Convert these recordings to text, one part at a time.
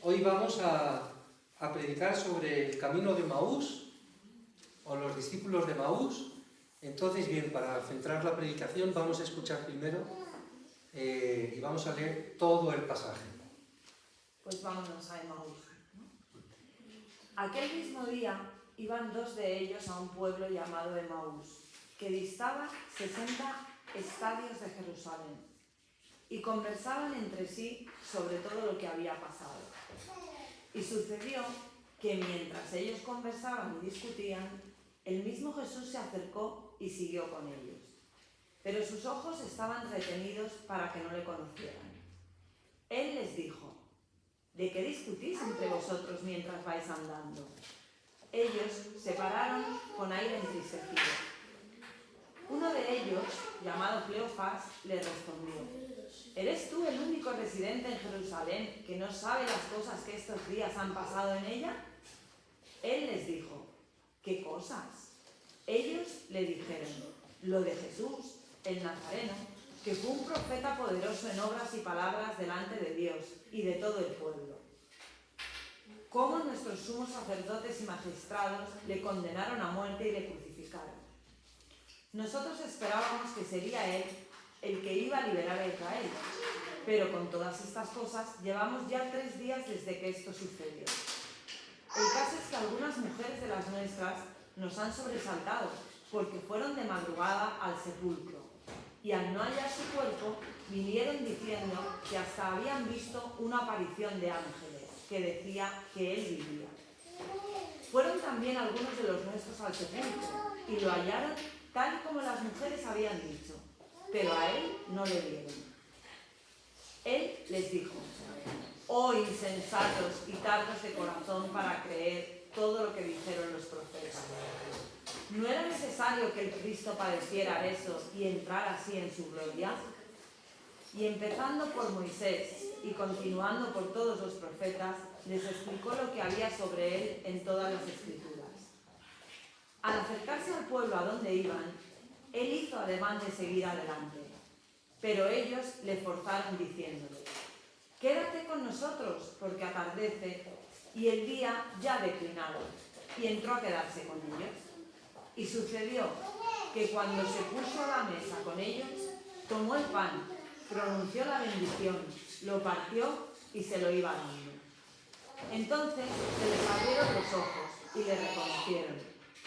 Hoy vamos a predicar sobre el camino de Maús, o los discípulos de Maús. Entonces, bien, para centrar la predicación vamos a escuchar primero y vamos a leer todo el pasaje. Pues vámonos a Emaús, ¿no? Aquel mismo día iban dos de ellos a un pueblo llamado Emaús, que distaba 60 estadios de Jerusalén, y conversaban entre sí sobre todo lo que había pasado. Y sucedió que mientras ellos conversaban y discutían, el mismo Jesús se acercó y siguió con ellos. Pero sus ojos estaban retenidos para que no le conocieran. Él les dijo: ¿de qué discutís entre vosotros mientras vais andando? Ellos se pararon con aire entristecido. Uno de ellos, llamado Cleofás, le respondió: ¿eres tú el único residente en Jerusalén que no sabe las cosas que estos días han pasado en ella? Él les dijo: ¿qué cosas? Ellos le dijeron: lo de Jesús, el Nazareno, que fue un profeta poderoso en obras y palabras delante de Dios y de todo el pueblo. Cómo nuestros sumos sacerdotes y magistrados le condenaron a muerte y le crucificaron. Nosotros esperábamos que sería él el que iba a liberar a Israel, pero con todas estas cosas llevamos ya 3 días desde que esto sucedió. El caso es que algunas mujeres de las nuestras nos han sobresaltado porque fueron de madrugada al sepulcro y al no hallar su cuerpo vinieron diciendo que hasta habían visto una aparición de ángeles que decía que él vivía. Fueron también algunos de los nuestros al sepulcro y lo hallaron tal como las mujeres habían dicho, pero a él no le vieron. Él les dijo: oh insensatos y tardos de corazón para creer todo lo que dijeron los profetas. ¿No era necesario que el Cristo padeciera eso y entrar así en su gloria? Y empezando por Moisés y continuando por todos los profetas, les explicó lo que había sobre él en todas las Escrituras. Al acercarse al pueblo a donde iban, él hizo ademán de seguir adelante, pero ellos le forzaron diciéndole: quédate con nosotros, porque atardece y el día ya ha declinado. Y entró a quedarse con ellos. Y sucedió que cuando se puso a la mesa con ellos, tomó el pan, pronunció la bendición, lo partió y se lo iba dando. Entonces se les abrieron los ojos y le reconocieron,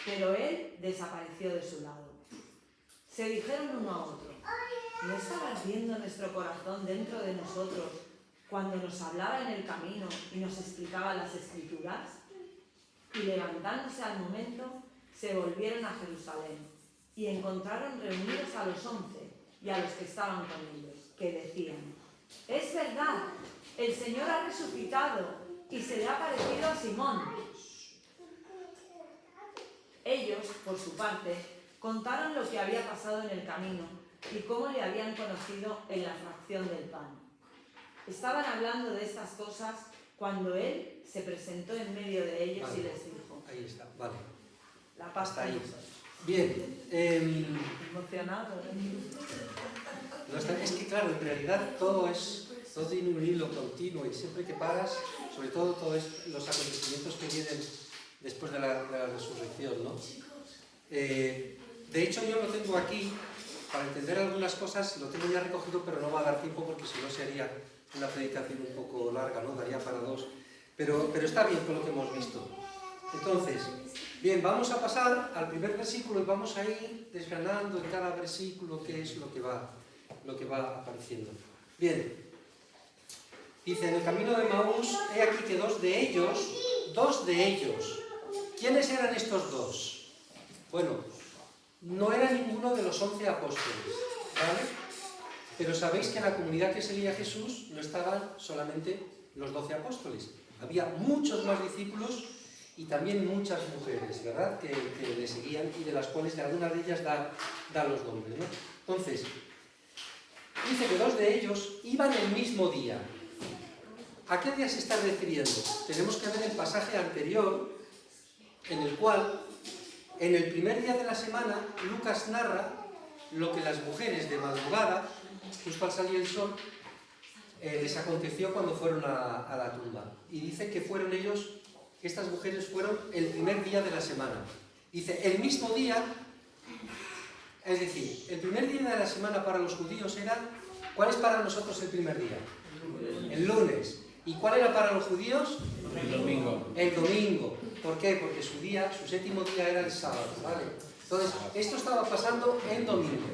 pero él desapareció de su lado. Se dijeron uno a otro: ¿no estaba ardiendo nuestro corazón dentro de nosotros cuando nos hablaba en el camino y nos explicaba las Escrituras? Y levantándose al momento, se volvieron a Jerusalén y encontraron reunidos a los 11 y a los que estaban con ellos, que decían: es verdad, el Señor ha resucitado y se le ha parecido a Simón. Ellos, por su parte, contaron lo que había pasado en el camino y cómo le habían conocido en la fracción del pan. Estaban hablando de estas cosas cuando él se presentó en medio de ellos, vale, y les dijo: ahí está, vale. La paz está con ahí. vosotros. Bien. Emocionado. Es que claro, en realidad todo tiene un hilo continuo y siempre que paras, sobre todo todos los acontecimientos que vienen después de la resurrección, ¿no? De hecho yo lo tengo aquí, para entender algunas cosas, lo tengo ya recogido, pero no va a dar tiempo porque si no sería una predicación un poco larga, ¿no? Daría para 2. Pero está bien con lo que hemos visto. Entonces, bien, vamos a pasar al primer versículo y vamos a ir desgranando en cada versículo qué es lo que va apareciendo. Bien, dice: en el camino de Maús, he aquí que dos de ellos, ¿quiénes eran estos dos? Bueno, no era ninguno de los 11 apóstoles, ¿vale? Pero sabéis que en la comunidad que seguía a Jesús no estaban solamente los 12 apóstoles, había muchos más discípulos y también muchas mujeres, ¿verdad?, que le seguían y de las cuales de algunas de ellas da los nombres, ¿no? Entonces, dice que dos de ellos iban el mismo día. ¿A qué día se está refiriendo? Tenemos que ver el pasaje anterior, en el cual, en el primer día de la semana, Lucas narra lo que las mujeres de madrugada, justo al salir el sol, les aconteció cuando fueron a la tumba. Y dice que fueron ellos, estas mujeres fueron el primer día de la semana. Dice, el mismo día, es decir, el primer día de la semana para los judíos era, ¿cuál es para nosotros el primer día? El lunes. ¿Y cuál era para los judíos? El domingo. El domingo. ¿Por qué? Porque su séptimo día era el sábado, ¿vale? Entonces, esto estaba pasando en domingo.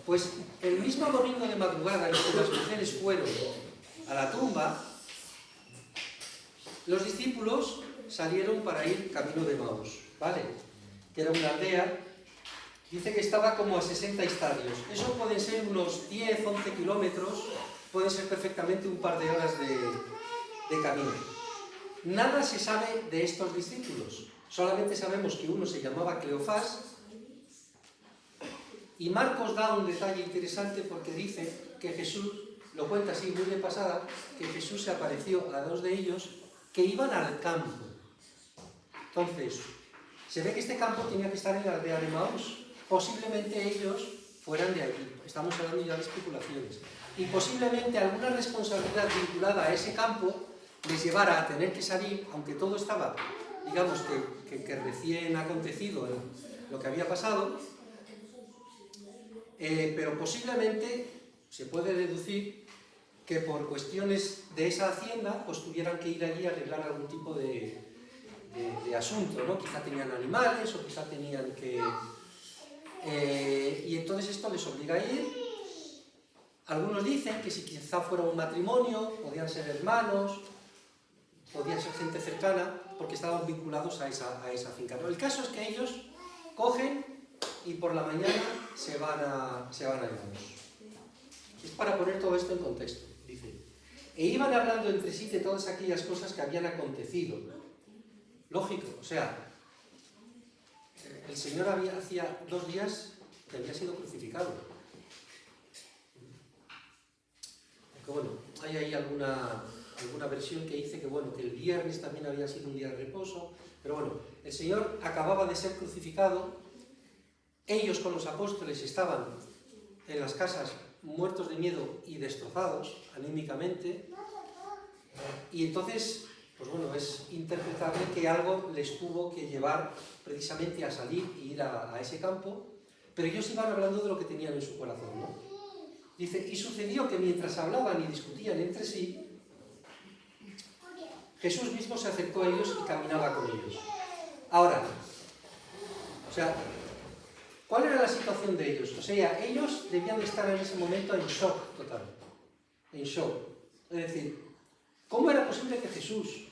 Pues el mismo domingo de madrugada en que las mujeres fueron a la tumba, los discípulos salieron para ir camino de Emaús, ¿vale? Que era una aldea, dice que estaba como a 60 estadios. Eso pueden ser unos 10, 11 kilómetros, pueden ser perfectamente un par de horas de camino. Nada se sabe de estos discípulos, solamente sabemos que uno se llamaba Cleofás, y Marcos da un detalle interesante porque dice que Jesús, lo cuenta así muy de pasada, que Jesús se apareció a dos de ellos que iban al campo. Entonces, se ve que este campo tenía que estar en la aldea de Emaús. Posiblemente ellos fueran de allí. Estamos hablando ya de especulaciones. Y posiblemente alguna responsabilidad vinculada a ese campo les llevara a tener que salir, aunque todo estaba, digamos, que recién acontecido lo que había pasado, pero posiblemente se puede deducir que por cuestiones de esa hacienda pues tuvieran que ir allí a arreglar algún tipo de asunto, ¿no? Quizá tenían animales o quizá tenían que... y entonces esto les obliga a ir. Algunos dicen que si quizá fuera un matrimonio, podían ser hermanos, podían ser gente cercana, porque estaban vinculados a esa finca. Pero el caso es que ellos cogen y por la mañana se van a Emaús. Es para poner todo esto en contexto, dice. E iban hablando entre sí de todas aquellas cosas que habían acontecido. Lógico, o sea, el Señor hacía 2 días que había sido crucificado. Aunque bueno, hay ahí alguna versión que dice que bueno, que el viernes también había sido un día de reposo, pero bueno, el Señor acababa de ser crucificado, ellos con los apóstoles estaban en las casas muertos de miedo y destrozados anímicamente, y entonces, pues bueno, es interpretable que algo les tuvo que llevar precisamente a salir y ir a ese campo, pero ellos iban hablando de lo que tenían en su corazón, ¿no? Dice, y sucedió que mientras hablaban y discutían entre sí, Jesús mismo se acercó a ellos y caminaba con ellos. Ahora, o sea, ¿cuál era la situación de ellos? O sea, ellos debían estar en ese momento en shock total, en shock. Es decir, ¿cómo era posible que Jesús,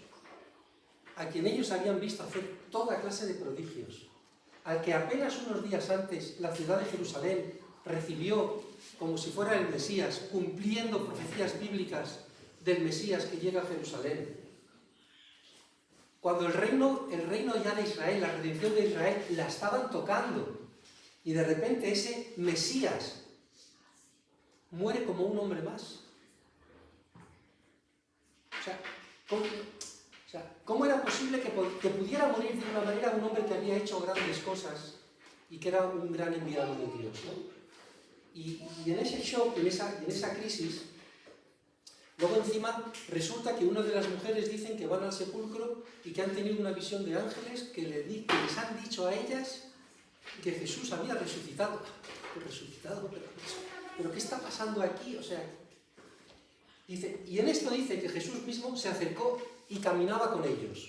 a quien ellos habían visto hacer toda clase de prodigios, al que apenas unos días antes la ciudad de Jerusalén recibió como si fuera el Mesías, cumpliendo profecías bíblicas del Mesías que llega a Jerusalén, cuando el reino ya de Israel, la redención de Israel, la estaban tocando, y de repente ese Mesías muere como un hombre más? O sea, ¿cómo era posible que pudiera morir de una manera un hombre que había hecho grandes cosas y que era un gran enviado de Dios, ¿no? Y en ese shock, en esa crisis, luego encima resulta que una de las mujeres dicen que van al sepulcro y que han tenido una visión de ángeles que les han dicho a ellas que Jesús había resucitado. Resucitado, pero ¿qué está pasando aquí? O sea, dice, y en esto dice que Jesús mismo se acercó y caminaba con ellos.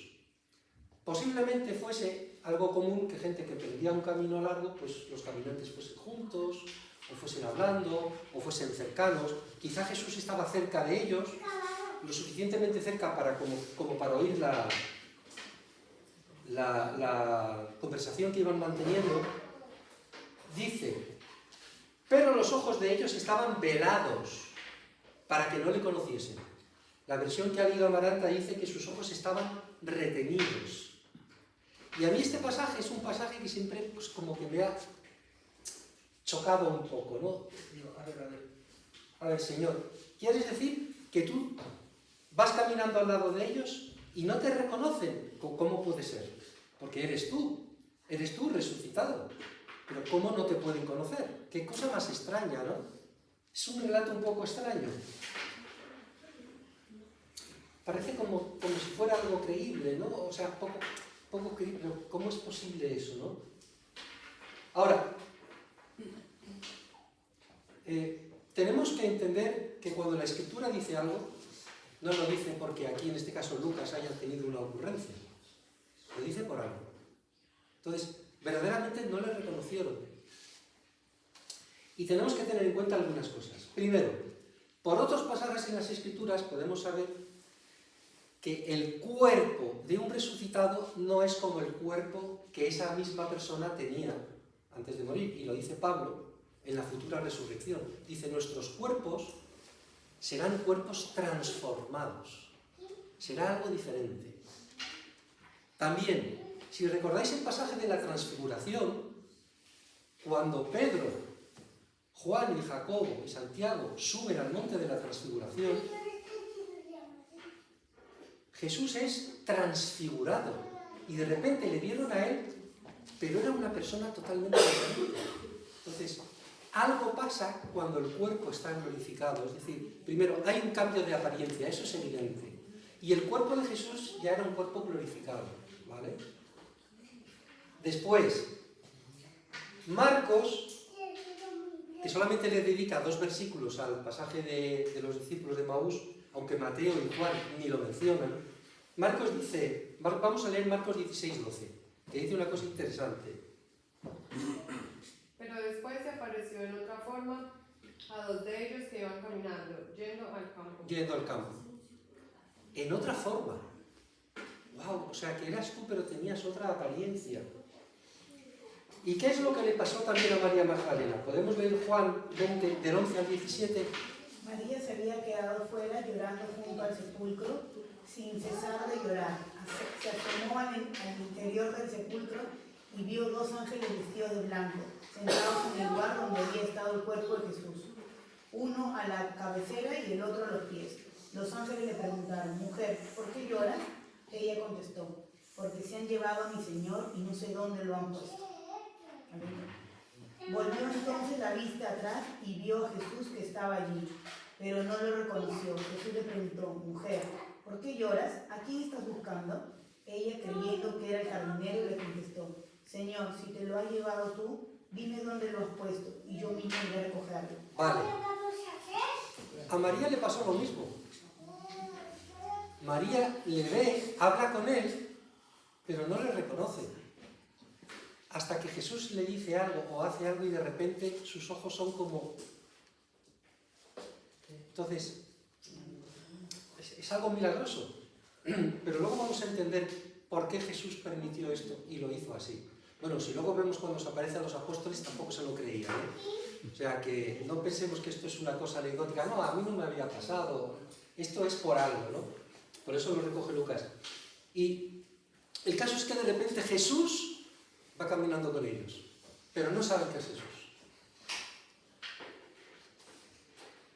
Posiblemente fuese algo común que gente que perdía un camino largo, pues los caminantes fuesen juntos, o fuesen hablando, o fuesen cercanos. Quizá Jesús estaba cerca de ellos, lo suficientemente cerca como para oír la conversación que iban manteniendo. Dice, pero los ojos de ellos estaban velados para que no le conociesen. La versión que ha leído Amaranta dice que sus ojos estaban retenidos. Y a mí este pasaje es un pasaje que siempre pues, como que me ha chocado un poco, ¿no? Digo, a ver, Señor, ¿quieres decir que tú vas caminando al lado de ellos y no te reconocen? ¿Cómo puede ser? Porque eres tú resucitado. Pero ¿cómo no te pueden conocer? Qué cosa más extraña, ¿no? Es un relato un poco extraño. parece como si fuera algo creíble, ¿no? O sea, poco creíble. ¿Cómo es posible eso, no? Ahora, tenemos que entender que cuando la Escritura dice algo, no lo dice porque aquí, en este caso, Lucas haya tenido una ocurrencia. Lo dice por algo. Entonces, verdaderamente no le reconocieron. Y tenemos que tener en cuenta algunas cosas. Primero, por otros pasajes en las Escrituras podemos saber que el cuerpo de un resucitado no es como el cuerpo que esa misma persona tenía antes de morir. Y lo dice Pablo en la futura resurrección. Dice, nuestros cuerpos serán cuerpos transformados. Será algo diferente. También, si recordáis el pasaje de la transfiguración, cuando Pedro, Juan y Jacobo y Santiago suben al monte de la transfiguración, Jesús es transfigurado y de repente le vieron a él, pero era una persona totalmente diferente. Entonces, algo pasa cuando el cuerpo está glorificado, es decir, primero hay un cambio de apariencia, eso es evidente, y el cuerpo de Jesús ya era un cuerpo glorificado, ¿vale? Después, Marcos, que solamente le dedica 2 versículos al pasaje de los discípulos de Maús, aunque Mateo y Juan ni lo mencionan, Marcos dice, vamos a leer Marcos 16:12, que dice una cosa interesante. Pero después se apareció en otra forma a 2 de ellos que iban caminando, yendo al campo. Yendo al campo. En otra forma. ¡Wow! O sea, que eras tú, pero tenías otra apariencia. ¿Y qué es lo que le pasó también a María Magdalena? Podemos leer Juan 20, del 11 al 17. María se había quedado fuera llorando junto al sepulcro, sin cesar de llorar. Se asomó al interior del sepulcro y vio 2 ángeles vestidos de blanco, sentados en el lugar donde había estado el cuerpo de Jesús, uno a la cabecera y el otro a los pies. Los ángeles le preguntaron, mujer, ¿por qué lloras? Ella contestó, porque se han llevado a mi Señor y no sé dónde lo han puesto. Volvió entonces la vista atrás y vio a Jesús que estaba allí, pero no lo reconoció. Jesús le preguntó, mujer, ¿por qué lloras? ¿A quién estás buscando? Ella, creyendo que era el jardinero, le contestó, Señor, si te lo has llevado tú, dime dónde lo has puesto y yo mismo iré a recogerlo. Vale. A María le pasó lo mismo. María le ve, habla con él, pero no le reconoce. Hasta que Jesús le dice algo o hace algo y de repente sus ojos son como... Entonces, es algo milagroso. Pero luego vamos a entender por qué Jesús permitió esto y lo hizo así. Bueno, si luego vemos cuando se aparece a los apóstoles, tampoco se lo creían, ¿eh? O sea, que no pensemos que esto es una cosa anecdótica. No, a mí no me había pasado. Esto es por algo, ¿no? Por eso lo recoge Lucas. Y el caso es que de repente Jesús va caminando con ellos, pero no saben que es Jesús.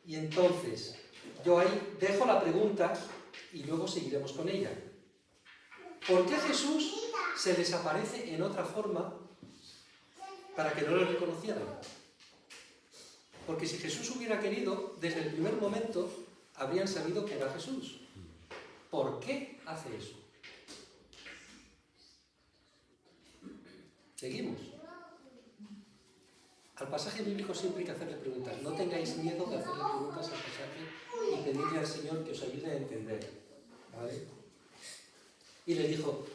Y entonces, yo ahí dejo la pregunta y luego seguiremos con ella. ¿Por qué Jesús se les aparece en otra forma para que no lo reconocieran? Porque si Jesús hubiera querido, desde el primer momento habrían sabido que era Jesús. ¿Por qué hace eso? Seguimos. Al pasaje bíblico siempre hay que hacerle preguntas. No tengáis miedo de hacerle preguntas al pasaje y pedirle al Señor que os ayude a entender. ¿Vale? Y le dijo,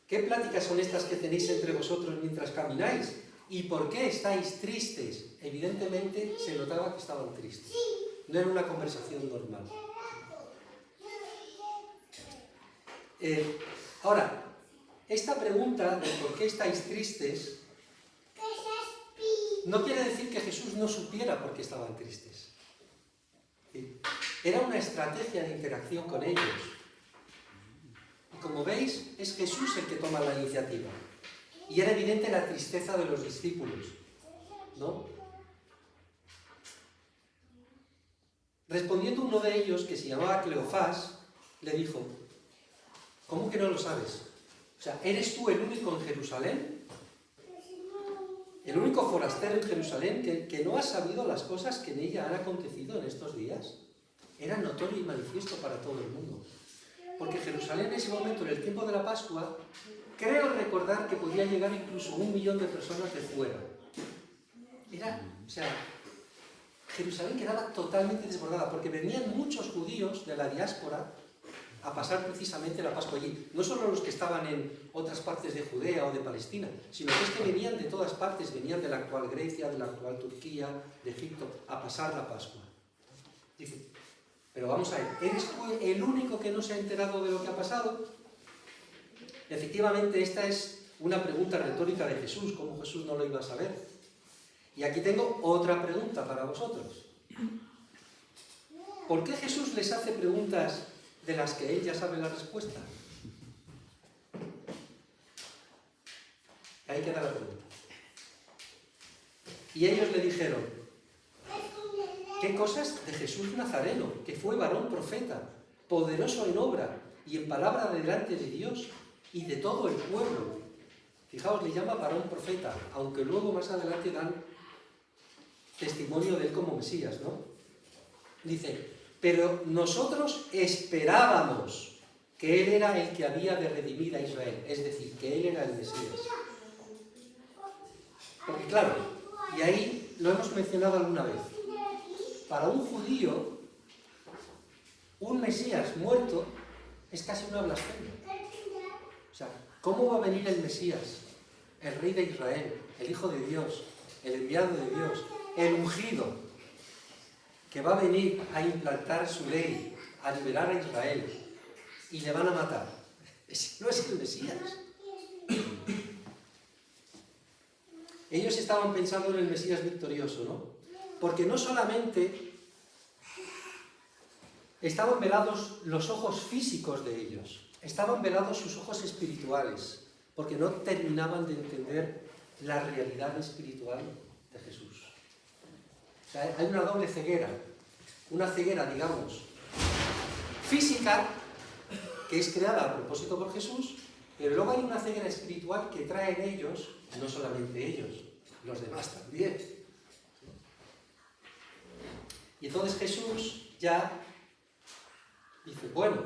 ¿qué pláticas son estas que tenéis entre vosotros mientras camináis? ¿Y por qué estáis tristes? Evidentemente se notaba que estaban tristes. No era una conversación normal. Ahora, esta pregunta de por qué estáis tristes no quiere decir que Jesús no supiera por qué estaban tristes. Era una estrategia de interacción con ellos. Y como veis, es Jesús el que toma la iniciativa. Y era evidente la tristeza de los discípulos, ¿no? Respondiendo uno de ellos, que se llamaba Cleofás, le dijo, ¿cómo que no lo sabes? O sea, ¿eres tú el único en Jerusalén? ¿El único forastero en Jerusalén que no ha sabido las cosas que en ella han acontecido en estos días? Era notorio y manifiesto para todo el mundo. porque Jerusalén en ese momento, en el tiempo de la Pascua, creo recordar que podía llegar incluso 1 millón de personas de fuera. Jerusalén quedaba totalmente desbordada, porque venían muchos judíos de la diáspora a pasar precisamente la Pascua allí. No solo los que estaban en otras partes de Judea o de Palestina, sino que es que venían de todas partes, venían de la actual Grecia, de la actual Turquía, de Egipto, a pasar la Pascua. Dice, pero vamos a ver, ¿eres tú el único que no se ha enterado de lo que ha pasado? Efectivamente, esta es una pregunta retórica de Jesús, ¿cómo Jesús no lo iba a saber? Y aquí tengo otra pregunta para vosotros. ¿Por qué Jesús les hace preguntas de las que él ya sabe la respuesta? Ahí queda la pregunta. Y ellos le dijeron, ¿qué cosas de Jesús Nazareno, que fue varón profeta, poderoso en obra y en palabra delante de Dios y de todo el pueblo? Fijaos, le llama varón profeta, aunque luego más adelante dan testimonio de él como Mesías, ¿no? Dice, pero nosotros esperábamos que él era el que había de redimir a Israel, es decir, que él era el Mesías. Porque claro, y ahí lo hemos mencionado alguna vez, para un judío, un Mesías muerto es casi una blasfemia. O sea, ¿cómo va a venir el Mesías, el Rey de Israel, el Hijo de Dios, el enviado de Dios, el ungido, que va a venir a implantar su ley, a liberar a Israel, y le van a matar? Ese no es el Mesías. Ellos estaban pensando en el Mesías victorioso, ¿no? Porque no solamente estaban velados los ojos físicos de ellos, estaban velados sus ojos espirituales, porque no terminaban de entender la realidad espiritual de Jesús. O sea, hay una doble ceguera, una ceguera, digamos, física, que es creada a propósito por Jesús, pero luego hay una ceguera espiritual que traen ellos, no solamente ellos, los demás también. Y entonces Jesús ya dice, bueno,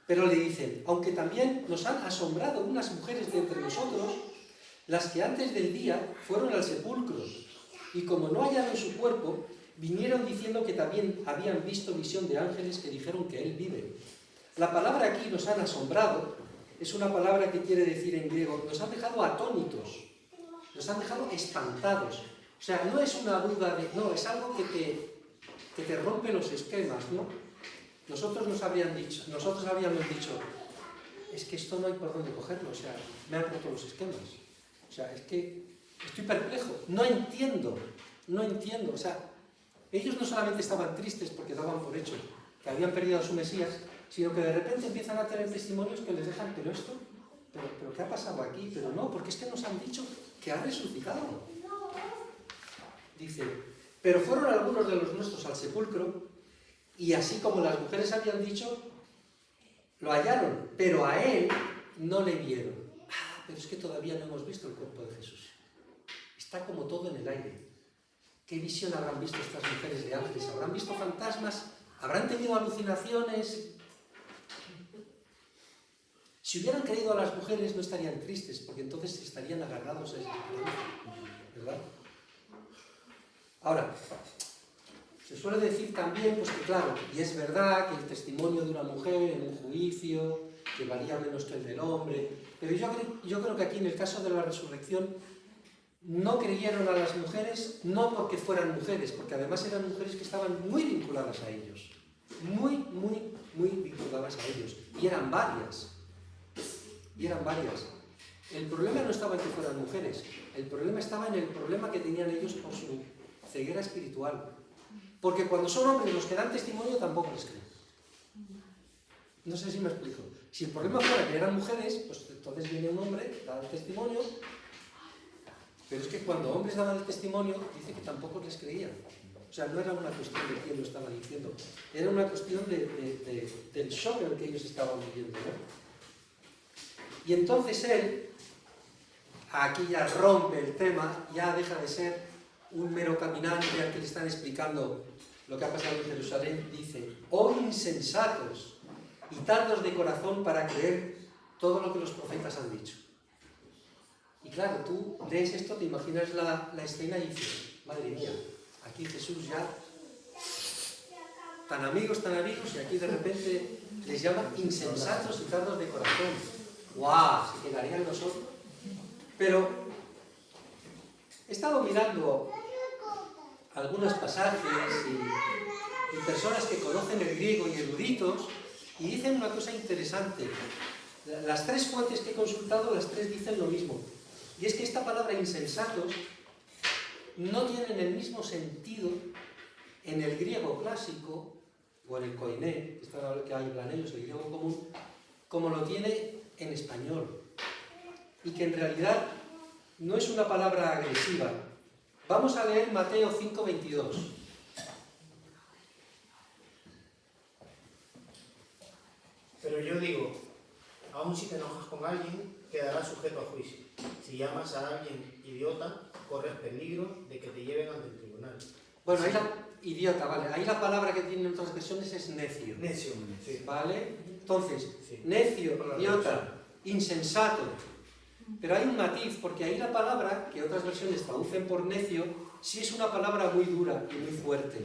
pero le dicen, aunque también nos han asombrado unas mujeres de entre nosotros, las que antes del día fueron al sepulcro, y como no hallaron su cuerpo, vinieron diciendo que también habían visto visión de ángeles que dijeron que él vive. La palabra aquí, nos han asombrado, es una palabra que quiere decir en griego, nos han dejado atónitos, nos han dejado espantados. O sea, no es una duda de, no, es algo que te rompe los esquemas, ¿no? Nosotros habíamos dicho, es que esto no hay por dónde cogerlo, o sea, me han roto los esquemas. O sea, es que estoy perplejo, no entiendo, o sea, ellos no solamente estaban tristes porque daban por hecho que habían perdido a su Mesías, sino que de repente empiezan a tener testimonios que les dejan, pero esto, pero ¿qué ha pasado aquí? Pero no, porque es que nos han dicho que ha resucitado. Dice, pero fueron algunos de los nuestros al sepulcro, y así como las mujeres habían dicho, lo hallaron, pero a él no le vieron. Ah, pero es que todavía no hemos visto el cuerpo de Jesús. Está como todo en el aire. ¿Qué visión habrán visto estas mujeres de ángeles? ¿Habrán visto fantasmas? ¿Habrán tenido alucinaciones? Si hubieran creído a las mujeres no estarían tristes, porque entonces estarían agarrados a esa esperanza, ¿verdad? Ahora, se suele decir también, pues que claro, y es verdad que el testimonio de una mujer en un juicio, que varía menos que el del hombre, pero yo creo que aquí en el caso de la resurrección no creyeron a las mujeres, no porque fueran mujeres, porque además eran mujeres que estaban muy vinculadas a ellos, muy vinculadas a ellos, y eran varias. El problema no estaba en que fueran mujeres, el problema estaba en el problema que tenían ellos por su ceguera espiritual. Porque cuando son hombres los que dan testimonio tampoco les creen. No sé si me explico. Si el problema fuera que eran mujeres, pues entonces viene un hombre, da el testimonio, pero es que cuando hombres daban el testimonio, dice que tampoco les creían. O sea, no era una cuestión de quién lo estaba diciendo, era una cuestión del shock en el que ellos estaban viviendo, ¿no? Y entonces él, aquí ya rompe el tema, ya deja de ser un mero caminante al que le están explicando lo que ha pasado en Jerusalén, dice, oh insensatos, y tardos de corazón para creer todo lo que los profetas han dicho. Y claro, tú lees esto, te imaginas la escena y dices, madre mía, aquí Jesús ya, tan amigos, y aquí de repente les llama insensatos y tardos de corazón. ¡Guau! Se quedarían nosotros. Pero he estado mirando algunos pasajes y personas que conocen el griego y eruditos y dicen una cosa interesante. Las tres fuentes que he consultado, las tres dicen lo mismo. Y es que esta palabra insensatos no tiene el mismo sentido en el griego clásico, o en el koiné, que hablan ellos, el griego común, como lo tiene en español. Y que en realidad no es una palabra agresiva. Vamos a leer Mateo 5:22. Pero yo digo, aun si te enojas con alguien, quedarás sujeto a juicio. Si llamas a alguien idiota, corres peligro de que te lleven ante el tribunal. Bueno, ahí idiota, vale. Ahí la palabra que tiene en otras versiones es necio. Necio, sí. ¿Vale? Entonces, Sí. necio, idiota, insensato. Pero hay un matiz, porque ahí la palabra, que otras versiones traducen por necio, sí es una palabra muy dura y muy fuerte.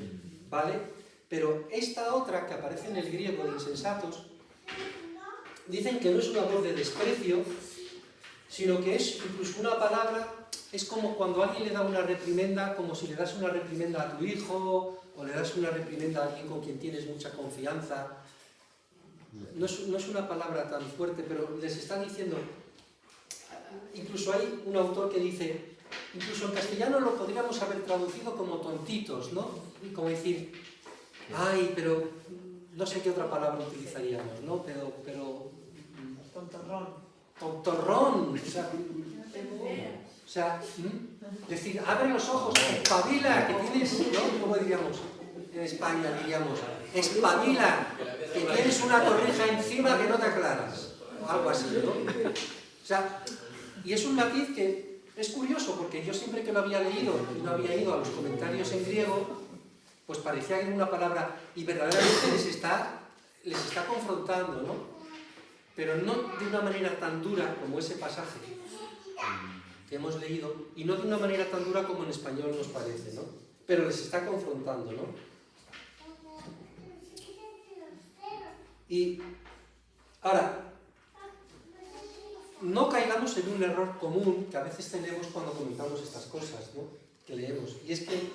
¿Vale? Pero esta otra, que aparece en el griego de insensatos, dicen que no es una voz de desprecio, sino que es incluso una palabra, es como cuando alguien le da una reprimenda, como si le das una reprimenda a tu hijo, o le das una reprimenda a alguien con quien tienes mucha confianza. No es una palabra tan fuerte, pero les está diciendo, incluso hay un autor que dice, incluso en castellano lo podríamos haber traducido como tontitos, ¿no? Como decir, ay, pero no sé qué otra palabra utilizaríamos, ¿no? Pero tontorrón, o sea, decir, abre los ojos, espabila, que tienes, ¿no? ¿Cómo diríamos? En España diríamos, espabila, que tienes una torrija encima que no te aclaras, o algo así, ¿no? O sea, y es un matiz que es curioso, porque yo siempre que lo había leído y no había ido a los comentarios en griego, pues parecía que era una palabra, y verdaderamente les está confrontando, ¿no? Pero no de una manera tan dura como ese pasaje que hemos leído, y no de una manera tan dura como en español nos parece, ¿no? Pero les está confrontando, ¿no? Y ahora, no caigamos en un error común que a veces tenemos cuando comentamos estas cosas, ¿no? Que leemos, y es que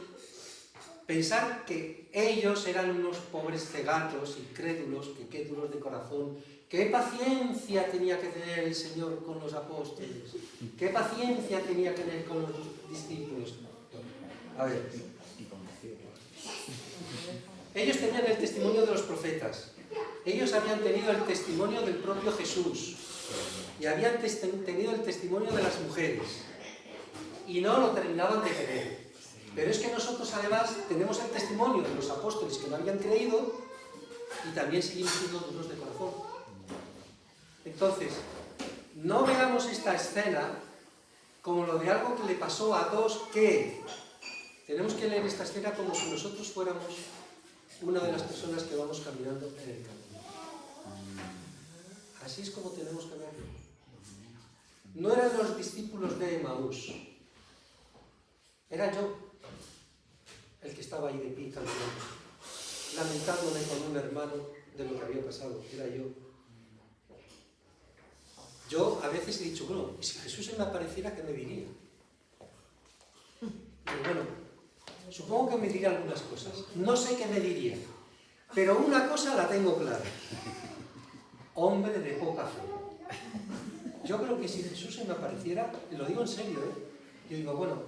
pensar que ellos eran unos pobres cegatos, incrédulos, que qué duros de corazón. ¿Qué paciencia tenía que tener el Señor con los apóstoles? ¿Qué paciencia tenía que tener con los discípulos? A ver. Ellos tenían el testimonio de los profetas. Ellos habían tenido el testimonio del propio Jesús. Y habían tenido el testimonio de las mujeres. Y no lo terminaban de tener. Pero es que nosotros además tenemos el testimonio de los apóstoles que no habían creído y también seguimos siendo duros de corazón. Entonces, no veamos esta escena como lo de algo que le pasó a dos que... Tenemos que leer esta escena como si nosotros fuéramos una de las personas que vamos caminando en el camino. Así es como tenemos que verlo. No eran los discípulos de Emaús. Era yo el que estaba ahí de pie caminando, lamentándome con un hermano de lo que había pasado. Era yo. Yo a veces he dicho, bueno, ¿y si Jesús se me apareciera, qué me diría? Pero bueno, supongo que me diría algunas cosas. No sé qué me diría, pero una cosa la tengo clara. Hombre de poca fe. Yo creo que si Jesús se me apareciera, lo digo en serio, yo digo, bueno,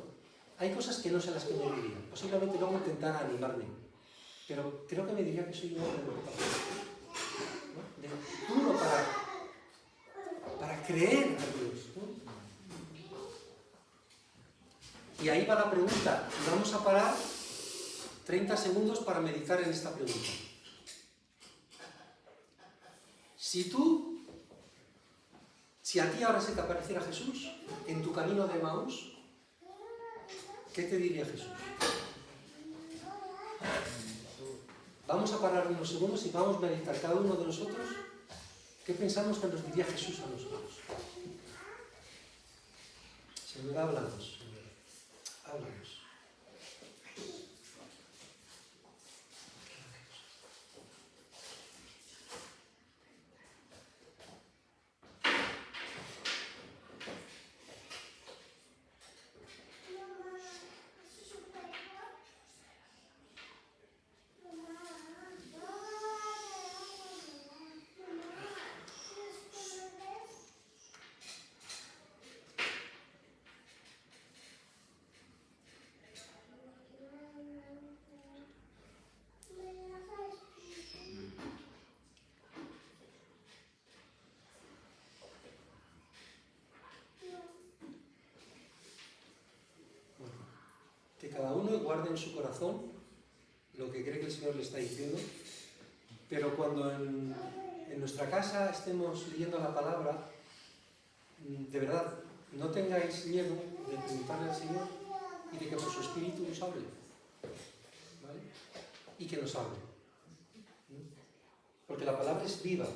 hay cosas que no sé las que me diría. Posiblemente luego intentara animarme, pero creo que me diría que soy un hombre de poca fe, ¿no? Duro para creer a Dios, ¿no? Y ahí va la pregunta. Vamos a parar 30 segundos para meditar en esta pregunta. Si a ti ahora se te apareciera Jesús en tu camino de Emaús, ¿qué te diría Jesús? Vamos a parar unos segundos y vamos a meditar cada uno de nosotros ¿Qué pensamos que nos diría Jesús a nosotros? Señor, háblanos, Señor, háblanos. Que cada uno guarde en su corazón lo que cree que el Señor le está diciendo, pero cuando en nuestra casa estemos leyendo la palabra, de verdad, no tengáis miedo de preguntarle al Señor y de que por su Espíritu nos hable, ¿vale? Y que nos hable, ¿no? Porque la palabra es viva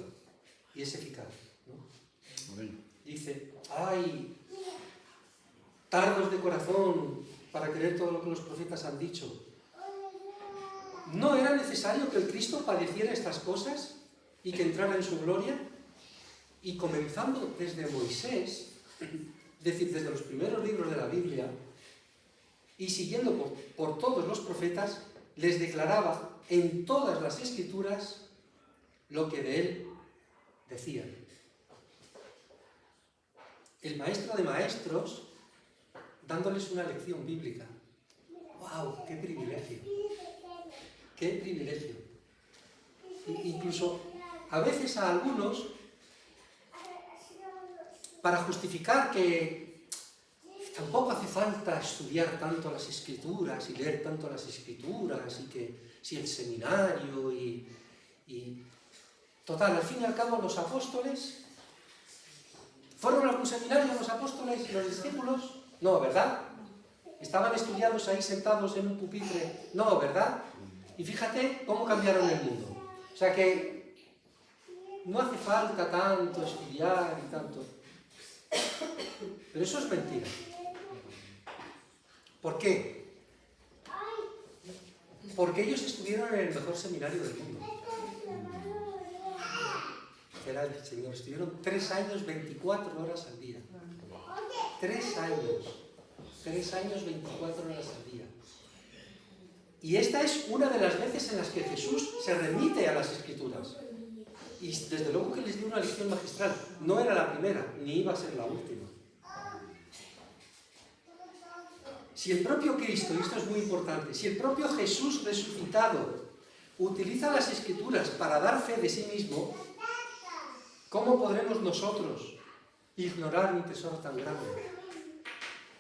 y es eficaz, ¿no? Dice, ¡ay! Tardos de corazón para creer todo lo que los profetas han dicho. ¿No era necesario que el Cristo padeciera estas cosas y que entrara en su gloria? Y comenzando desde Moisés, es decir, desde los primeros libros de la Biblia, y siguiendo por todos los profetas, les declaraba en todas las Escrituras lo que de él decían. El maestro de maestros dándoles una lección bíblica. ¡Wow! ¡Qué privilegio! ¡Qué privilegio! Incluso a veces a algunos, para justificar que tampoco hace falta estudiar tanto las Escrituras y leer tanto las Escrituras y que si el seminario y total, al fin y al cabo los apóstoles, ¿fueron a algún seminario los apóstoles y los discípulos? No, ¿verdad? ¿Estaban estudiados ahí sentados en un pupitre? No, ¿verdad? Y fíjate cómo cambiaron el mundo. O sea que no hace falta tanto estudiar y tanto. Pero eso es mentira. ¿Por qué? Porque ellos estuvieron en el mejor seminario del mundo. Era el Señor. Estuvieron 3 años, 24 horas al día. 3 años. 3 años, 24 horas al día. Y esta es una de las veces en las que Jesús se remite a las Escrituras. Y desde luego que les dio una lección magistral. No era la primera, ni iba a ser la última. Si el propio Cristo, y esto es muy importante, si el propio Jesús resucitado utiliza las Escrituras para dar fe de sí mismo, ¿cómo podremos nosotros ignorar un tesoro tan grande?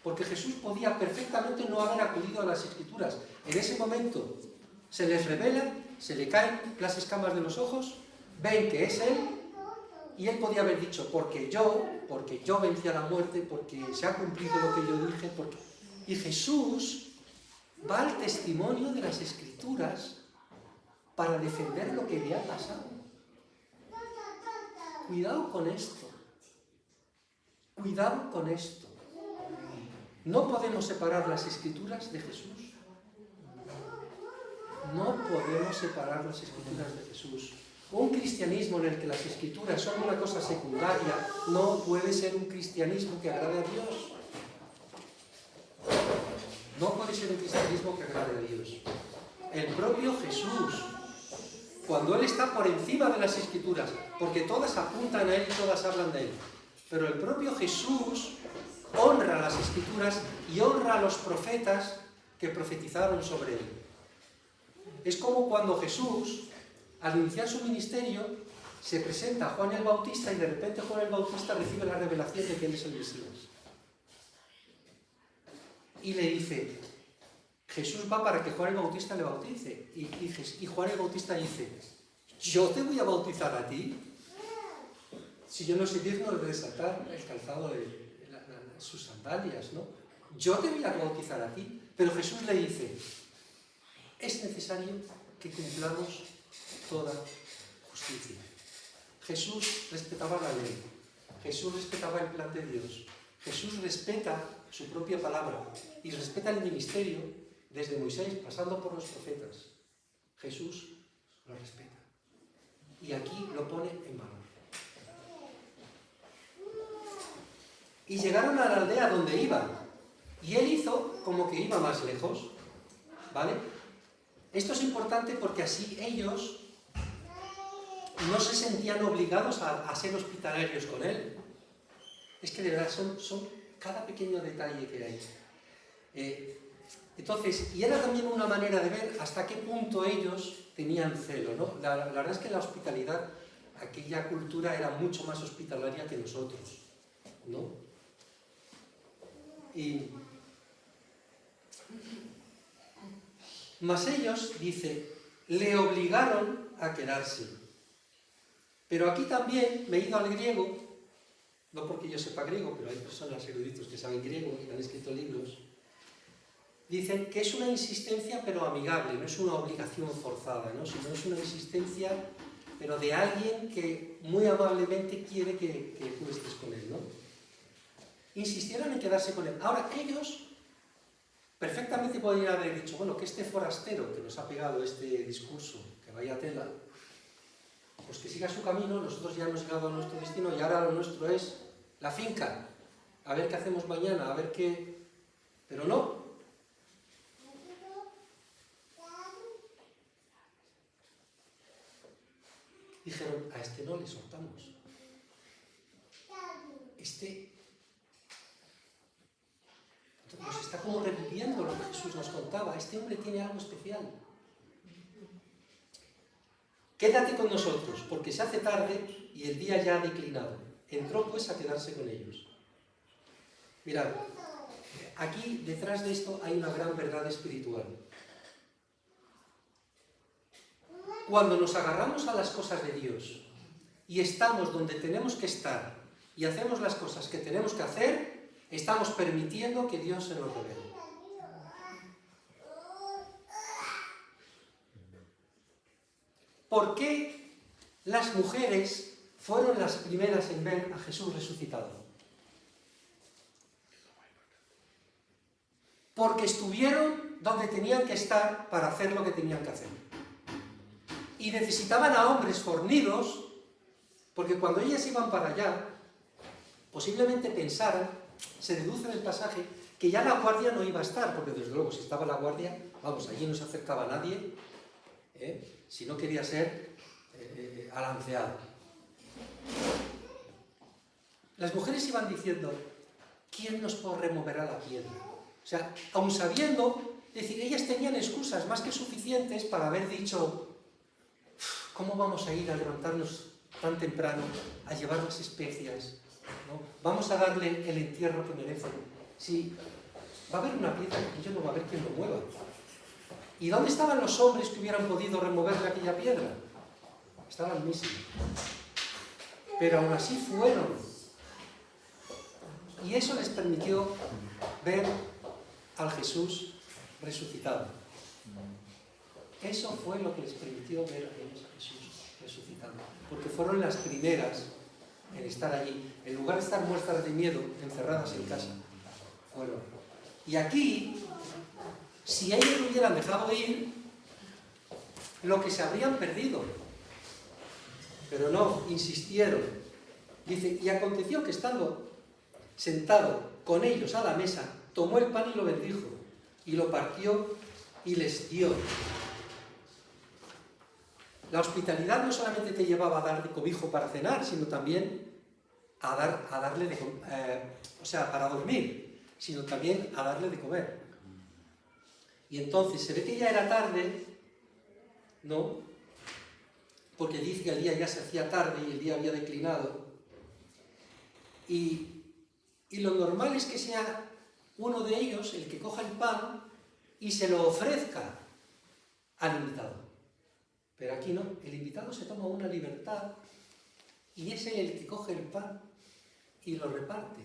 Porque Jesús podía perfectamente no haber acudido a las Escrituras. En ese momento se les revela, se le caen las escamas de los ojos, ven que es Él, y Él podía haber dicho, porque yo vencí a la muerte, porque se ha cumplido lo que yo dije, porque... Y Jesús va al testimonio de las Escrituras para defender lo que le ha pasado. Cuidado con esto. Cuidado con esto. No podemos separar las Escrituras de Jesús. No podemos separar las Escrituras de Jesús. Un cristianismo en el que las Escrituras son una cosa secundaria no puede ser un cristianismo que agrade a Dios. No puede ser un cristianismo que agrade a Dios. El propio Jesús, cuando Él está por encima de las Escrituras, porque todas apuntan a Él y todas hablan de Él, pero el propio Jesús honra las Escrituras y honra a los profetas que profetizaron sobre Él. Es como cuando Jesús, al iniciar su ministerio, se presenta a Juan el Bautista y de repente Juan el Bautista recibe la revelación de que Él es el Mesías. Y le dice, Jesús va para que Juan el Bautista le bautice. Y Juan el Bautista dice, ¿yo te voy a bautizar a ti? Si yo no soy digno de desatar el calzado de sus sandalias, ¿no? Yo te voy a bautizar a ti. Pero Jesús le dice, es necesario que cumplamos toda justicia. Jesús respetaba la ley, Jesús respetaba el plan de Dios, Jesús respeta su propia palabra y respeta el ministerio desde Moisés, pasando por los profetas. Jesús lo respeta. Y aquí lo pone en valor. Y llegaron a la aldea donde iban. Y él hizo como que iba más lejos. ¿Vale? Esto es importante porque así ellos no se sentían obligados a ser hospitalarios con él. Es que de verdad son cada pequeño detalle que hay. Entonces, y era también una manera de ver hasta qué punto ellos tenían celo, ¿no? La verdad es que la hospitalidad, aquella cultura era mucho más hospitalaria que nosotros, ¿no? Mas ellos, dice, le obligaron a quedarse. Pero aquí también me he ido al griego, no porque yo sepa griego, pero hay personas eruditos que saben griego y han escrito libros. Dicen que es una insistencia pero amigable, no es una obligación forzada, ¿no? Sino es una insistencia pero de alguien que muy amablemente quiere que tú estés con él, ¿no? Insistieron en quedarse con él. Ahora, ellos perfectamente podrían haber dicho, bueno, que este forastero que nos ha pegado este discurso, que vaya tela, pues que siga su camino, nosotros ya hemos llegado a nuestro destino y ahora lo nuestro es la finca. A ver qué hacemos mañana, a ver qué... Pero no. Dijeron, a este no le soltamos. Este nos está como reviviendo lo que Jesús nos contaba. Este hombre tiene algo especial. Quédate con nosotros, porque se hace tarde y el día ya ha declinado. Entró pues a quedarse con ellos. Mirad, aquí detrás de esto hay una gran verdad espiritual. Cuando nos agarramos a las cosas de Dios y estamos donde tenemos que estar y hacemos las cosas que tenemos que hacer, estamos permitiendo que Dios se nos revele. ¿Por qué las mujeres fueron las primeras en ver a Jesús resucitado? Porque estuvieron donde tenían que estar para hacer lo que tenían que hacer. Y necesitaban a hombres fornidos, porque cuando ellas iban para allá, posiblemente pensaran, se deduce del pasaje, que ya la guardia no iba a estar, porque desde luego si estaba la guardia, vamos, allí no se acercaba nadie, si no quería ser alanceado. Las mujeres iban diciendo, ¿quién nos removerá la piedra? O sea, aun sabiendo, es decir, ellas tenían excusas más que suficientes para haber dicho, ¿cómo vamos a ir a levantarnos tan temprano a llevar las especias? ¿No? Vamos a darle el entierro que merece. Sí, va a haber una piedra que yo no va a haber quien lo mueva. ¿Y dónde estaban los hombres que hubieran podido removerle aquella piedra? Estaban mísimos. Pero aún así fueron. Y eso les permitió ver al Jesús resucitado. Eso fue lo que les permitió ver a Jesús resucitado. Porque fueron las primeras en estar allí. En lugar de estar muertas de miedo, encerradas en casa. Fueron. Y aquí, si ellos no hubieran dejado ir, lo que se habrían perdido. Pero no, insistieron. Dice, y aconteció que estando sentado con ellos a la mesa, tomó el pan y lo bendijo, y lo partió y les dio. La hospitalidad no solamente te llevaba a dar de cobijo para cenar, sino también a darle de para dormir, sino también a darle de comer. Y entonces se ve que ya era tarde, ¿no? Porque dice que el día ya se hacía tarde y el día había declinado. Y lo normal es que sea uno de ellos el que coja el pan y se lo ofrezca al invitado. Pero aquí no, el invitado se toma una libertad y es él el que coge el pan y lo reparte.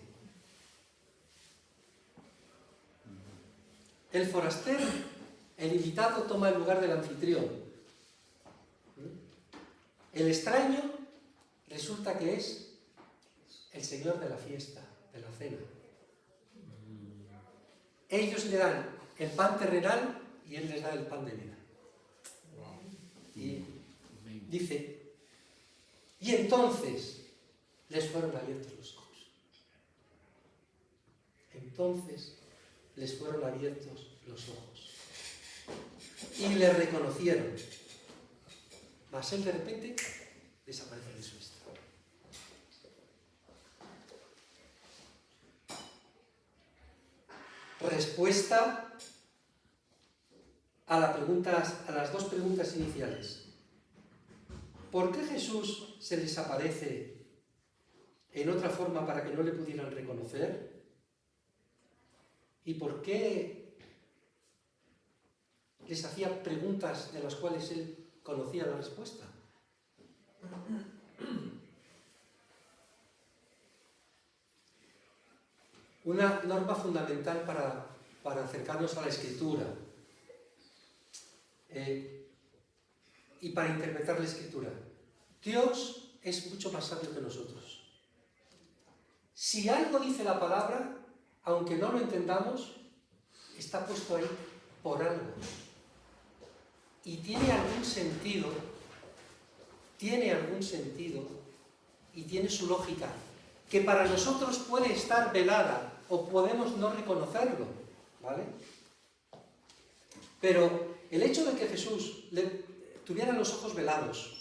El forastero, el invitado, toma el lugar del anfitrión. El extraño resulta que es el Señor de la fiesta, de la cena. Ellos le dan el pan terrenal y Él les da el pan de vida. Y dice, y entonces les fueron abiertos los ojos. Entonces les fueron abiertos los ojos. Y le reconocieron. Mas Él de repente desaparece de su vista. Respuesta a las dos preguntas iniciales. ¿Por qué Jesús se les aparece en otra forma para que no le pudieran reconocer? ¿Y por qué les hacía preguntas de las cuales Él conocía la respuesta? Una norma fundamental para acercarnos a la Escritura y para interpretar la Escritura. Dios es mucho más sabio que nosotros. Si algo dice la palabra, aunque no lo entendamos, está puesto ahí por algo. Y tiene algún sentido y tiene su lógica, que para nosotros puede estar velada o podemos no reconocerlo, ¿vale? Pero el hecho de que Jesús tuviera los ojos velados,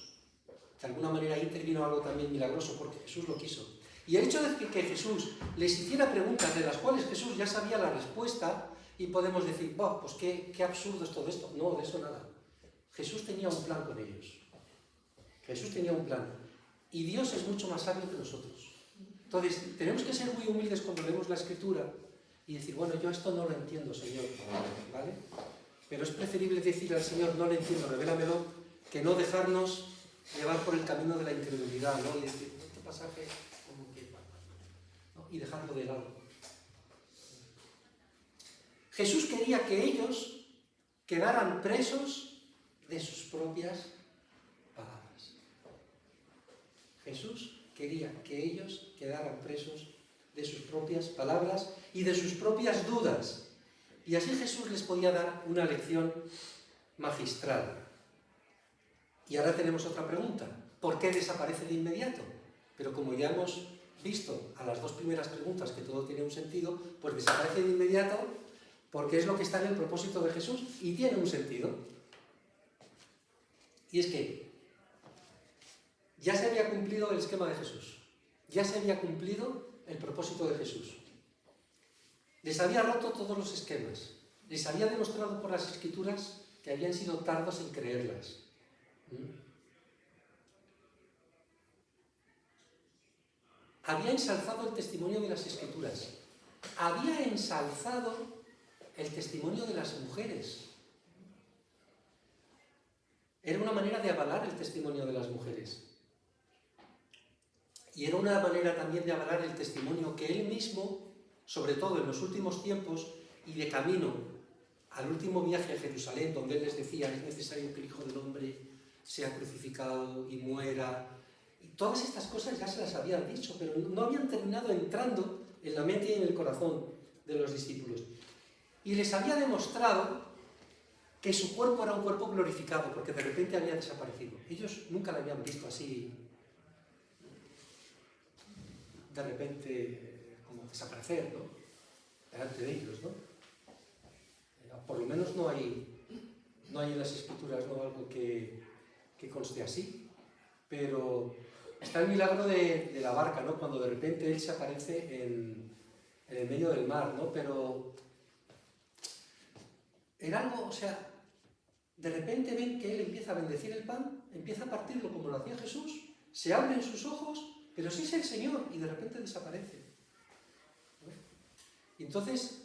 de alguna manera ahí intervino algo también milagroso porque Jesús lo quiso. Y el hecho de que Jesús les hiciera preguntas de las cuales Jesús ya sabía la respuesta, y podemos decir, pues qué absurdo es todo esto. No, de eso nada. Jesús tenía un plan con ellos. Jesús tenía un plan. Y Dios es mucho más sabio que nosotros. Entonces, tenemos que ser muy humildes cuando leemos la Escritura y decir, bueno, yo esto no lo entiendo, Señor, ¿vale? Pero es preferible decir al Señor, no lo entiendo, revélamelo, que no dejarnos llevar por el camino de la incredulidad, ¿no? Y decir, este pasaje, como que, ¿no? Y dejarlo de lado. Jesús quería que ellos quedaran presos de sus propias palabras. Jesús quería que ellos quedaran presos de sus propias palabras y de sus propias dudas. Y así Jesús les podía dar una lección magistral. Y ahora tenemos otra pregunta. ¿Por qué desaparece de inmediato? Pero como ya hemos visto a las dos primeras preguntas que todo tiene un sentido, pues desaparece de inmediato porque es lo que está en el propósito de Jesús y tiene un sentido. Y es que ya se había cumplido el esquema de Jesús. Ya se había cumplido el propósito de Jesús. Les había roto todos los esquemas. Les había demostrado por las Escrituras que habían sido tardos en creerlas. Había ensalzado el testimonio de las Escrituras. Había ensalzado el testimonio de las mujeres. Era una manera de avalar el testimonio de las mujeres. Y era una manera también de avalar el testimonio que él mismo, sobre todo en los últimos tiempos y de camino al último viaje a Jerusalén, donde él les decía, es necesario que el Hijo del Hombre sea crucificado y muera. Y todas estas cosas ya se las habían dicho, pero no habían terminado entrando en la mente y en el corazón de los discípulos. Y les había demostrado que su cuerpo era un cuerpo glorificado, porque de repente había desaparecido. Ellos nunca la habían visto así, de repente, como desaparecer, ¿no? Delante de ellos, ¿no? Por lo menos no hay en las Escrituras, ¿no?, algo que conste así. Pero está el milagro de la barca, ¿no?, cuando de repente él se aparece en el medio del mar, ¿no? Pero era algo, o sea, de repente ven que él empieza a bendecir el pan, empieza a partirlo como lo hacía Jesús, se abren sus ojos, pero sí es el Señor, y de repente desaparece. Y entonces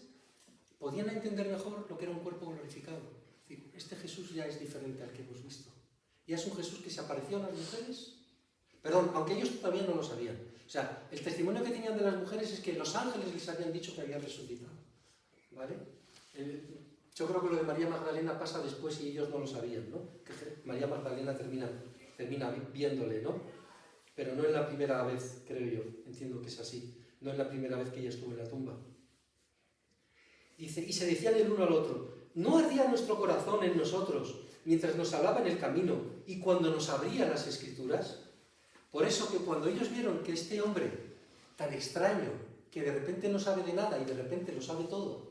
podían entender mejor lo que era un cuerpo glorificado. Es decir, este Jesús ya es diferente al que hemos visto. Ya es un Jesús que se apareció a las mujeres. Perdón, aunque ellos todavía no lo sabían. O sea, el testimonio que tenían de las mujeres es que los ángeles les habían dicho que había resucitado. ¿Vale? Yo creo que lo de María Magdalena pasa después y ellos no lo sabían, ¿no? Que María Magdalena termina viéndole, ¿no? pero no es la primera vez, creo yo, entiendo que es así, no es la primera vez que ella estuvo en la tumba. Dice, y se decían el uno al otro, ¿no ardía nuestro corazón en nosotros mientras nos hablaba en el camino y cuando nos abría las Escrituras? Por eso que cuando ellos vieron que este hombre tan extraño, que de repente no sabe de nada y de repente lo sabe todo,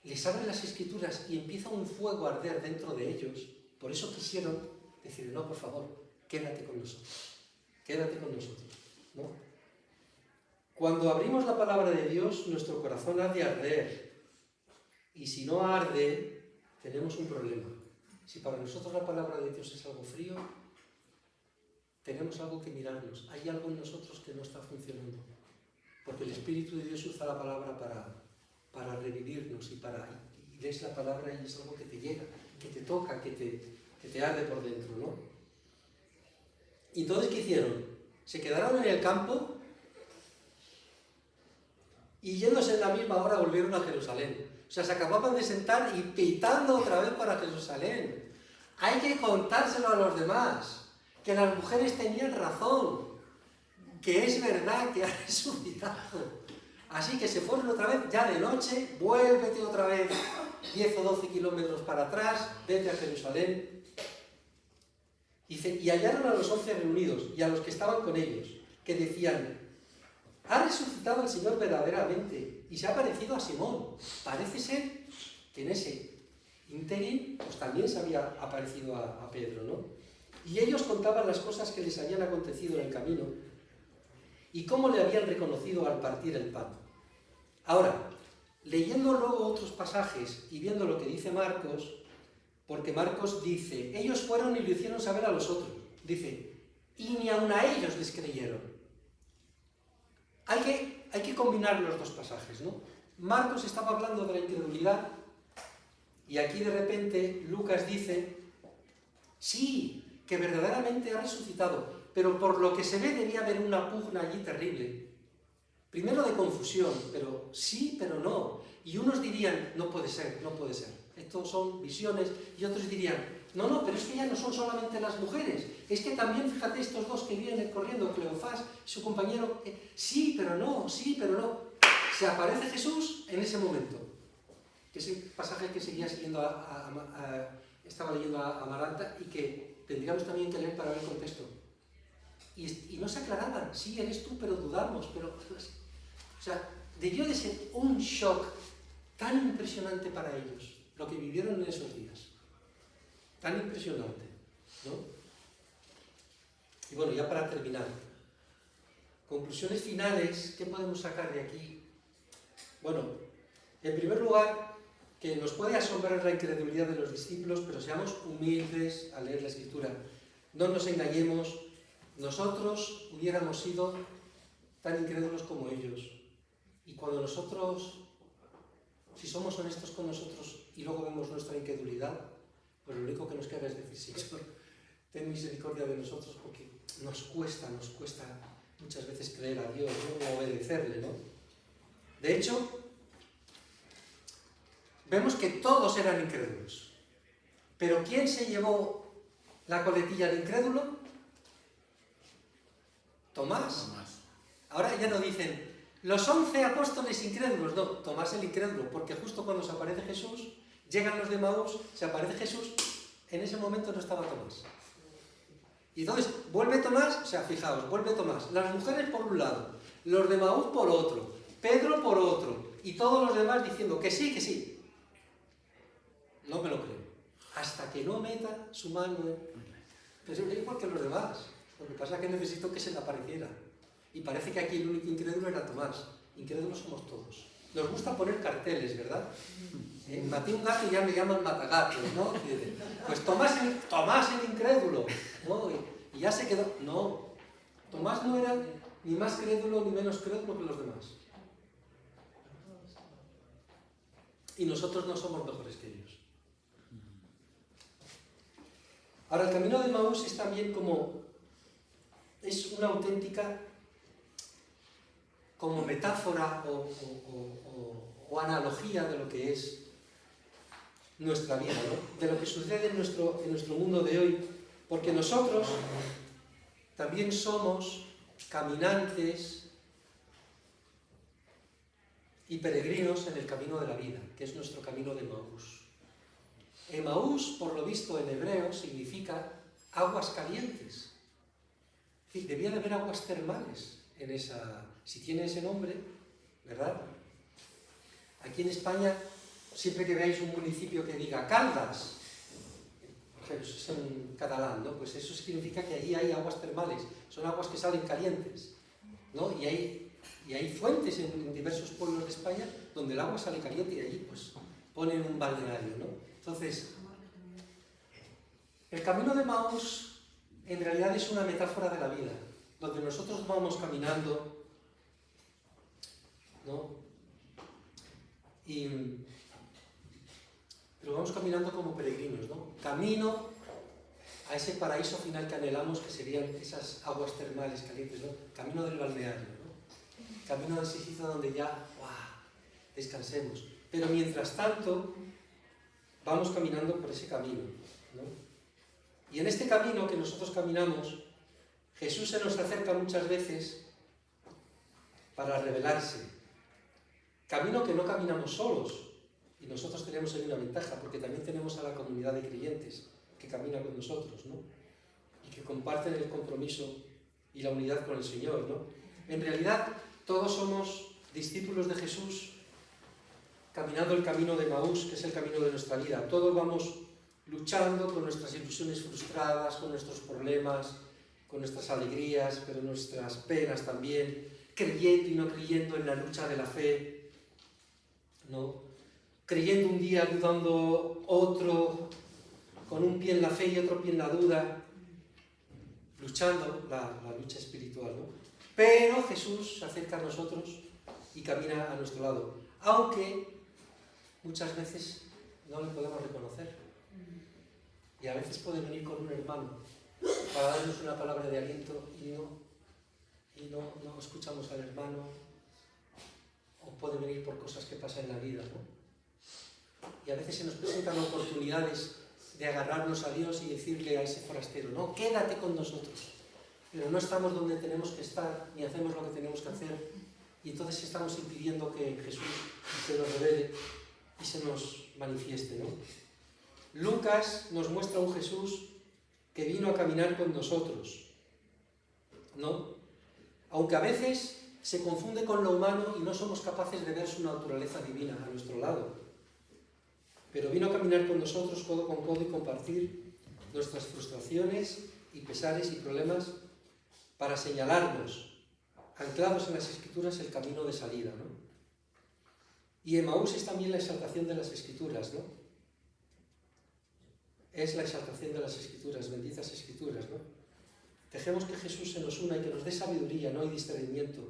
les abre las Escrituras y empieza un fuego a arder dentro de ellos, por eso quisieron decirle, no, por favor, quédate con nosotros, ¿no? Cuando abrimos la palabra de Dios, nuestro corazón ha de arder, y si no arde, tenemos un problema. Si para nosotros la palabra de Dios es algo frío, tenemos algo que mirarnos, hay algo en nosotros que no está funcionando, porque el Espíritu de Dios usa la palabra para revivirnos y lees la palabra y es algo que te llega, que te toca, que te arde por dentro, ¿no? Y entonces, ¿qué hicieron? Se quedaron en el campo y yéndose en la misma hora volvieron a Jerusalén. O sea, se acababan de sentar y pitando otra vez para Jerusalén. Hay que contárselo a los demás, que las mujeres tenían razón, que es verdad que ha resucitado. Así que se fueron otra vez, ya de noche, vuélvete otra vez 10 o 12 kilómetros para atrás, vete a Jerusalén. Dice, y hallaron a los 11 reunidos y a los que estaban con ellos, que decían, ha resucitado el Señor verdaderamente y se ha parecido a Simón. Parece ser que en ese ínterin pues también se había aparecido a Pedro, ¿no? Y ellos contaban las cosas que les habían acontecido en el camino y cómo le habían reconocido al partir el pan. Ahora, leyendo luego otros pasajes y viendo lo que dice Marcos, porque Marcos dice, ellos fueron y lo hicieron saber a los otros. Dice, y ni aun a ellos les creyeron. Hay que combinar los dos pasajes, ¿no? Marcos estaba hablando de la incredulidad y aquí de repente Lucas dice, sí, que verdaderamente ha resucitado, pero por lo que se ve debía haber una pugna allí terrible. Primero de confusión, pero sí, pero no. Y unos dirían, no puede ser, no puede ser. Estos son visiones. Y otros dirían, no, pero es que ya no son solamente las mujeres. Es que también, fíjate, estos dos que vienen corriendo, Cleofás y su compañero, sí, pero no. Se aparece Jesús en ese momento. Que es el pasaje que seguía siguiendo estaba leyendo a Amaranta y que tendríamos también que leer para ver el contexto. Y no se aclaraban, sí, eres tú, pero dudamos, O sea, debió de ser un shock tan impresionante para ellos, lo que vivieron en esos días. Tan impresionante, ¿no? Y bueno, ya para terminar, conclusiones finales, ¿qué podemos sacar de aquí? Bueno, en primer lugar, que nos puede asombrar la incredulidad de los discípulos, pero seamos humildes al leer la Escritura. No nos engañemos, nosotros hubiéramos sido tan incrédulos como ellos. Y cuando nosotros, si somos honestos con nosotros y luego vemos nuestra incredulidad, pues lo único que nos queda es decir, Señor, ten misericordia de nosotros porque nos cuesta muchas veces creer a Dios, ¿no? O obedecerle, ¿no? De hecho, vemos que todos eran incrédulos. Pero ¿quién se llevó la coletilla de incrédulo? Tomás. Ahora ya no dicen los 11 apóstoles incrédulos, no, Tomás el incrédulo, porque justo cuando se aparece Jesús, llegan los de Maús, se aparece Jesús, en ese momento no estaba Tomás. Y entonces, vuelve Tomás, o sea, fijaos, vuelve Tomás, las mujeres por un lado, los de Maús por otro, Pedro por otro, y todos los demás diciendo que sí. No me lo creo. Hasta que no meta su mano en... Pero es igual que los demás. Lo que pasa es que necesito que se le apareciera. Y parece que aquí el único incrédulo era Tomás. Incrédulos somos todos. Nos gusta poner carteles, ¿verdad? Maté un gato y ya me llaman matagatos, ¿no? Pues Tomás el incrédulo, ¿no? Y ya se quedó... No. Tomás no era ni más crédulo ni menos crédulo que los demás. Y nosotros no somos mejores que ellos. Ahora, el camino de Maús es también es una auténtica como metáfora o analogía de lo que es nuestra vida, ¿no? De lo que sucede en nuestro mundo de hoy, porque nosotros también somos caminantes y peregrinos en el camino de la vida, que es nuestro camino de Emaús. Emaús, por lo visto en hebreo, significa aguas calientes. Es decir, debía de haber aguas termales en esa... Si tiene ese nombre, ¿verdad? Aquí en España, siempre que veáis un municipio que diga Caldas, es en catalán, ¿no? Pues eso significa que allí hay aguas termales, son aguas que salen calientes, ¿no? Y hay fuentes en diversos pueblos de España donde el agua sale caliente y allí pues ponen un balneario, ¿no? Entonces, el camino de Emaús en realidad es una metáfora de la vida, donde nosotros vamos caminando, ¿no? Pero vamos caminando como peregrinos, ¿no? Camino a ese paraíso final que anhelamos, que serían esas aguas termales calientes, ¿no? Camino del balneario, ¿no? Camino a ese sitio donde ya, ¡guau!, descansemos. Pero mientras tanto, vamos caminando por ese camino, ¿no? Y en este camino que nosotros caminamos, Jesús se nos acerca muchas veces para revelarse. Camino que no caminamos solos, y nosotros tenemos ahí una ventaja, porque también tenemos a la comunidad de creyentes que camina con nosotros, ¿no? Y que comparten el compromiso y la unidad con el Señor, ¿no? En realidad, todos somos discípulos de Jesús caminando el camino de Emaús, que es el camino de nuestra vida. Todos vamos luchando con nuestras ilusiones frustradas, con nuestros problemas, con nuestras alegrías, pero nuestras penas también, creyendo y no creyendo en la lucha de la fe, ¿no? Creyendo un día, dudando otro, con un pie en la fe y otro pie en la duda, luchando la lucha espiritual, ¿no? Pero Jesús se acerca a nosotros y camina a nuestro lado, aunque muchas veces no le podemos reconocer. Y a veces puede venir con un hermano para darnos una palabra de aliento y no escuchamos al hermano, o puede venir por cosas que pasan en la vida, ¿no? Y a veces se nos presentan oportunidades de agarrarnos a Dios y decirle a ese forastero, no, quédate con nosotros. Pero no estamos donde tenemos que estar, ni hacemos lo que tenemos que hacer, y entonces estamos impidiendo que Jesús se nos revele y se nos manifieste, ¿no? Lucas nos muestra un Jesús que vino a caminar con nosotros, ¿no? Aunque a veces se confunde con lo humano y no somos capaces de ver su naturaleza divina a nuestro lado. Pero vino a caminar con nosotros codo con codo y compartir nuestras frustraciones y pesares y problemas para señalarnos, anclados en las Escrituras, el camino de salida, ¿no? Y Emaús es también la exaltación de las Escrituras, ¿no? Es la exaltación de las Escrituras, benditas Escrituras, ¿no? Dejemos que Jesús se nos una y que nos dé sabiduría, no hay discernimiento.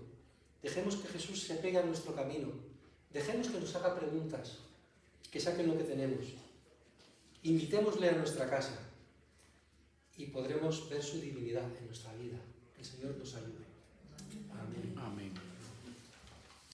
Dejemos que Jesús se pegue a nuestro camino. Dejemos que nos haga preguntas, que saquen lo que tenemos. Invitémosle a nuestra casa y podremos ver su divinidad en nuestra vida. Que el Señor nos ayude. Amén. Amén.